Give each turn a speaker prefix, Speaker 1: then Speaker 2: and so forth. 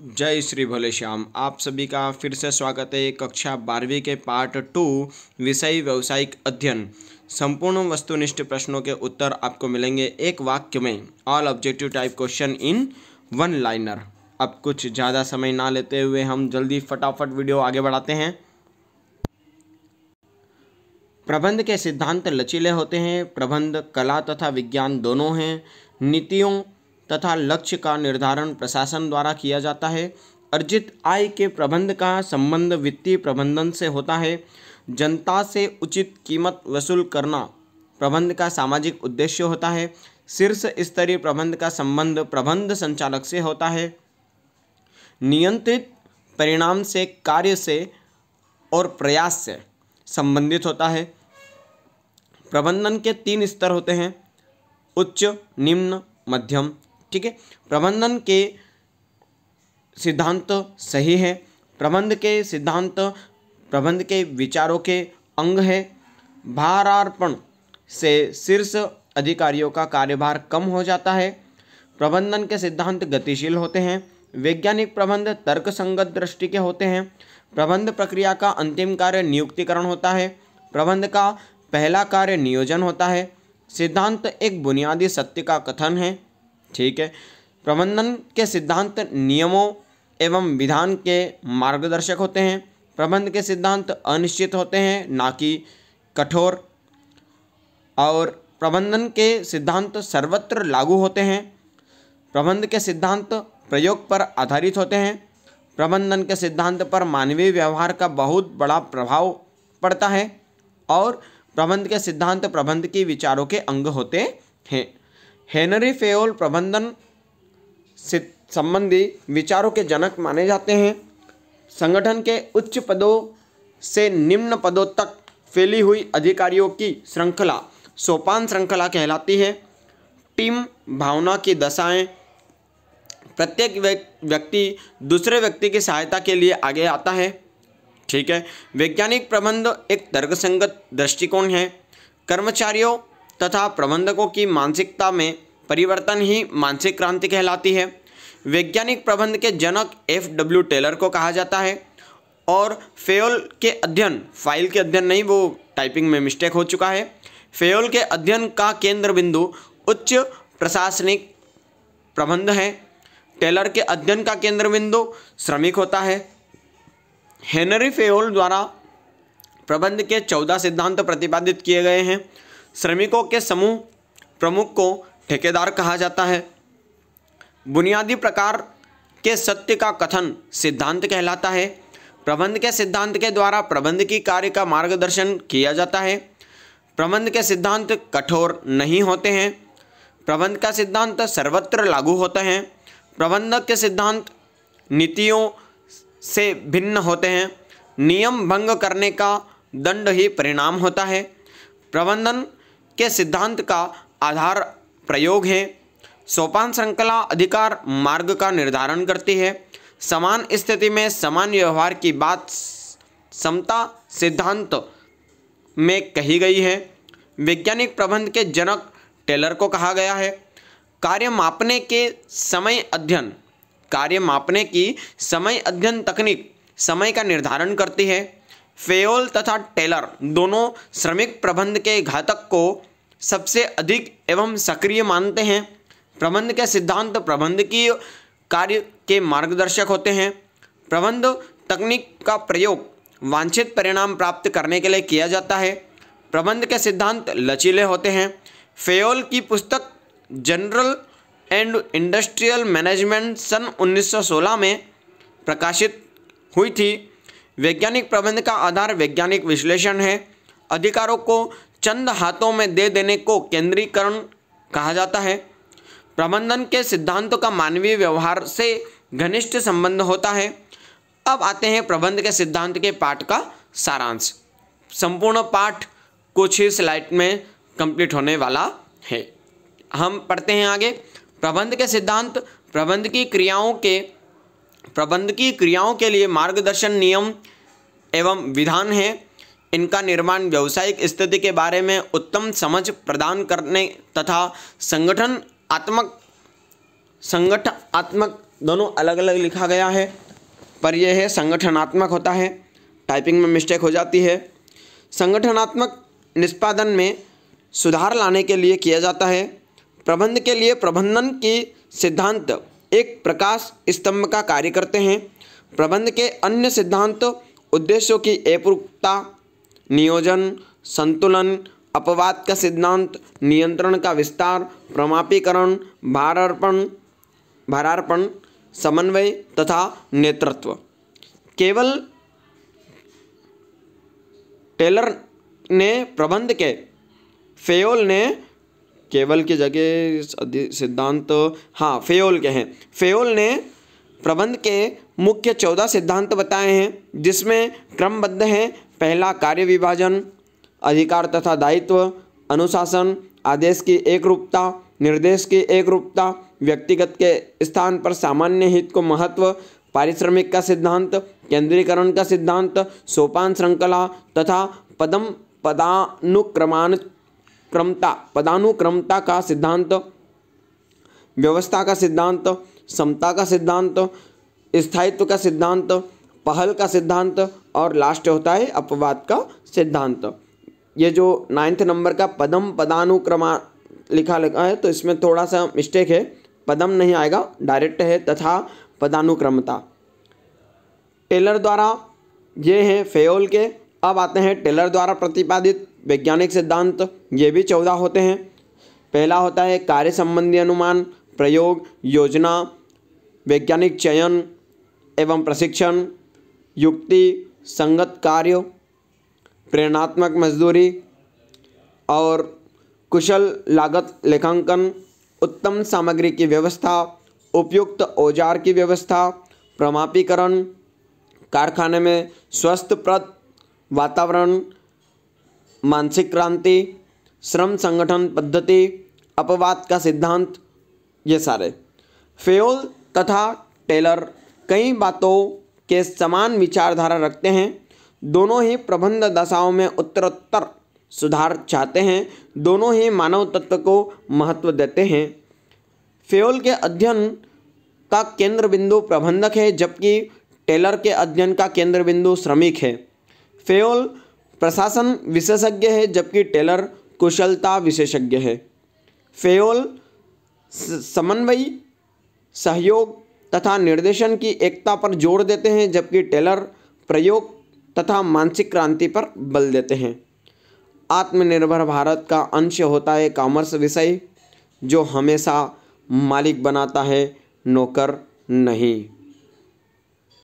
Speaker 1: जय श्री भोले श्याम। आप सभी का फिर से स्वागत है कक्षा 12वीं के पार्ट 2 विषय व्यावसायिक अध्ययन। संपूर्ण वस्तुनिष्ठ प्रश्नों के उत्तर आपको मिलेंगे एक वाक्य में। All objective type question in one liner. अब कुछ ज़्यादा समय ना लेते हुए हम जल्दी फटाफट वीडियो आगे बढ़ाते हैं। प्रबंध के सिद्धांत लचीले होते हैं। प्रबंध कला तथा विज्ञान दोनों हैं। नीतियों तथा लक्ष्य का निर्धारण प्रशासन द्वारा किया जाता है। अर्जित आय के प्रबंध का संबंध वित्तीय प्रबंधन से होता है। जनता से उचित कीमत वसूल करना प्रबंध का सामाजिक उद्देश्य होता है। शीर्ष स्तरीय प्रबंध का संबंध प्रबंध संचालक से होता है। नियंत्रित परिणाम से कार्य से और प्रयास से संबंधित होता है। प्रबंधन के 3 स्तर होते हैं, उच्च, निम्न, मध्यम। ठीक है। प्रबंधन के सिद्धांत सही है। प्रबंध के सिद्धांत प्रबंध के विचारों के अंग है। भारार्पण से शीर्ष अधिकारियों का कार्यभार कम हो जाता है। प्रबंधन के सिद्धांत गतिशील होते हैं। वैज्ञानिक प्रबंध तर्कसंगत दृष्टि के होते हैं। प्रबंध प्रक्रिया का अंतिम कार्य नियुक्तिकरण होता है। प्रबंध का पहला कार्य नियोजन होता है। सिद्धांत एक बुनियादी सत्य का कथन है। ठीक है। प्रबंधन के सिद्धांत नियमों एवं विधान के मार्गदर्शक होते हैं। प्रबंध के सिद्धांत अनिश्चित होते हैं, ना कि कठोर। और प्रबंधन के सिद्धांत सर्वत्र लागू होते हैं। प्रबंध के सिद्धांत प्रयोग पर आधारित होते हैं। प्रबंधन के सिद्धांत पर मानवीय व्यवहार का बहुत बड़ा प्रभाव पड़ता है। और प्रबंध के सिद्धांत प्रबंध के विचारों के अंग होते हैं। हेनरी फेयोल प्रबंधन संबंधी विचारों के जनक माने जाते हैं। संगठन के उच्च पदों से निम्न पदों तक फैली हुई अधिकारियों की श्रृंखला सोपान श्रृंखला कहलाती है। टीम भावना की दशाएं, प्रत्येक व्यक्ति दूसरे व्यक्ति की सहायता के लिए आगे आता है। ठीक है। वैज्ञानिक प्रबंध एक तर्कसंगत दृष्टिकोण है। कर्मचारियों तथा प्रबंधकों की मानसिकता में परिवर्तन ही मानसिक क्रांति कहलाती है। वैज्ञानिक प्रबंध के जनक F.W. टेलर को कहा जाता है। और फेयोल के अध्ययन, फाइल के अध्ययन नहीं, वो टाइपिंग में मिस्टेक हो चुका है। फेयोल के अध्ययन का केंद्र बिंदु उच्च प्रशासनिक प्रबंध है। टेलर के अध्ययन का केंद्र बिंदु श्रमिक होता है। हेनरी फेयोल द्वारा प्रबंध के 14 सिद्धांत प्रतिपादित किए गए हैं। श्रमिकों के समूह प्रमुख को ठेकेदार कहा जाता है। बुनियादी प्रकार के सत्य का कथन सिद्धांत कहलाता है। प्रबंध के सिद्धांत के द्वारा प्रबंध की कार्य का मार्गदर्शन किया जाता है। प्रबंध के सिद्धांत कठोर नहीं होते हैं। प्रबंध का सिद्धांत सर्वत्र लागू होते हैं। प्रबंधक के सिद्धांत नीतियों से भिन्न होते हैं। नियम भंग करने का दंड ही परिणाम होता है। प्रबंधन के सिद्धांत का आधार प्रयोग है। सोपान श्रृंखला अधिकार मार्ग का निर्धारण करती है। समान स्थिति में समान व्यवहार की बात समता सिद्धांत में कही गई है। वैज्ञानिक प्रबंध के जनक टेलर को कहा गया है। कार्य मापने की समय अध्ययन तकनीक समय का निर्धारण करती है। फेयोल तथा टेलर दोनों श्रमिक प्रबंध के घातक को सबसे अधिक एवं सक्रिय मानते हैं। प्रबंध के सिद्धांत प्रबंध की कार्य के मार्गदर्शक होते हैं। प्रबंध तकनीक का प्रयोग वांछित परिणाम प्राप्त करने के लिए किया जाता है। प्रबंध के सिद्धांत लचीले होते हैं। फेयोल की पुस्तक जनरल एंड इंडस्ट्रियल मैनेजमेंट सन 1916 में प्रकाशित हुई थी। वैज्ञानिक प्रबंध का आधार वैज्ञानिक विश्लेषण है। अधिकारों को चंद हाथों में दे देने को केंद्रीकरण कहा जाता है। प्रबंधन के सिद्धांतों का मानवीय व्यवहार से घनिष्ठ संबंध होता है। अब आते हैं प्रबंध के सिद्धांत के पाठ का सारांश। संपूर्ण पाठ कुछ ही स्लाइड में कंप्लीट होने वाला है। हम पढ़ते हैं आगे। प्रबंध के सिद्धांत प्रबंध की क्रियाओं के लिए मार्गदर्शन नियम एवं विधान है। इनका निर्माण व्यावसायिक स्थिति के बारे में उत्तम समझ प्रदान करने तथा संगठनात्मक दोनों अलग अलग लिखा गया है, पर यह है संगठनात्मक होता है, टाइपिंग में मिस्टेक हो जाती है। संगठनात्मक निष्पादन में सुधार लाने के लिए किया जाता है। प्रबंध के लिए प्रबंधन की सिद्धांत एक प्रकाश स्तंभ का कार्य करते हैं। प्रबंध के अन्य सिद्धांत उद्देश्यों की एकरूपता, नियोजन, संतुलन, अपवाद का सिद्धांत, नियंत्रण का विस्तार, प्रमापीकरण, भारार्पण, समन्वय तथा नेतृत्व। केवल टेलर ने प्रबंध के, फेयोल ने केवल की जगह सिद्धांत फेयोल के हैं। फेयोल ने प्रबंध के मुख्य 14 सिद्धांत बताए हैं, जिसमें क्रमबद्ध है। पहला कार्य विभाजन, अधिकार तथा दायित्व, अनुशासन, आदेश की एकरूपता, निर्देश की एकरूपता, व्यक्तिगत के स्थान पर सामान्य हित को महत्व, पारिश्रमिक का सिद्धांत, केंद्रीकरण का सिद्धांत, सोपान श्रृंखला तथा पदानुक्रमता का सिद्धांत, व्यवस्था का सिद्धांत, समता का सिद्धांत, स्थायित्व का सिद्धांत, पहल का सिद्धांत और लास्ट होता है अपवाद का सिद्धांत। ये जो 9th नंबर का पदानुक्रमा लिखा है तो इसमें थोड़ा सा मिस्टेक है, पदम नहीं आएगा, डायरेक्ट है तथा पदानुक्रमता। टेलर द्वारा ये हैं फेयोल के। अब आते हैं टेलर द्वारा प्रतिपादित वैज्ञानिक सिद्धांत, ये भी 14 होते हैं। पहला होता है कार्य संबंधी अनुमान, प्रयोग, योजना, वैज्ञानिक चयन एवं प्रशिक्षण, युक्ति संगत कार्य, प्रेरणात्मक मजदूरी और कुशल लागत लेखांकन, उत्तम सामग्री की व्यवस्था, उपयुक्त औजार की व्यवस्था, प्रमापीकरण, कारखाने में स्वस्थप्रद वातावरण, मानसिक क्रांति, श्रम संगठन पद्धति, अपवाद का सिद्धांत, ये सारे। फेयोल तथा टेलर कई बातों के समान विचारधारा रखते हैं। दोनों ही प्रबंध दशाओं में उत्तरोत्तर सुधार चाहते हैं। दोनों ही मानव तत्व को महत्व देते हैं। फेयोल के अध्ययन का केंद्र बिंदु प्रबंधक है, जबकि टेलर के अध्ययन का केंद्र बिंदु श्रमिक है। फेयोल प्रशासन विशेषज्ञ है, जबकि टेलर कुशलता विशेषज्ञ है। फेयोल समन्वय, सहयोग तथा निर्देशन की एकता पर जोर देते हैं, जबकि टेलर प्रयोग तथा मानसिक क्रांति पर बल देते हैं। आत्मनिर्भर भारत का अंश होता है कॉमर्स विषय, जो हमेशा मालिक बनाता है, नौकर नहीं।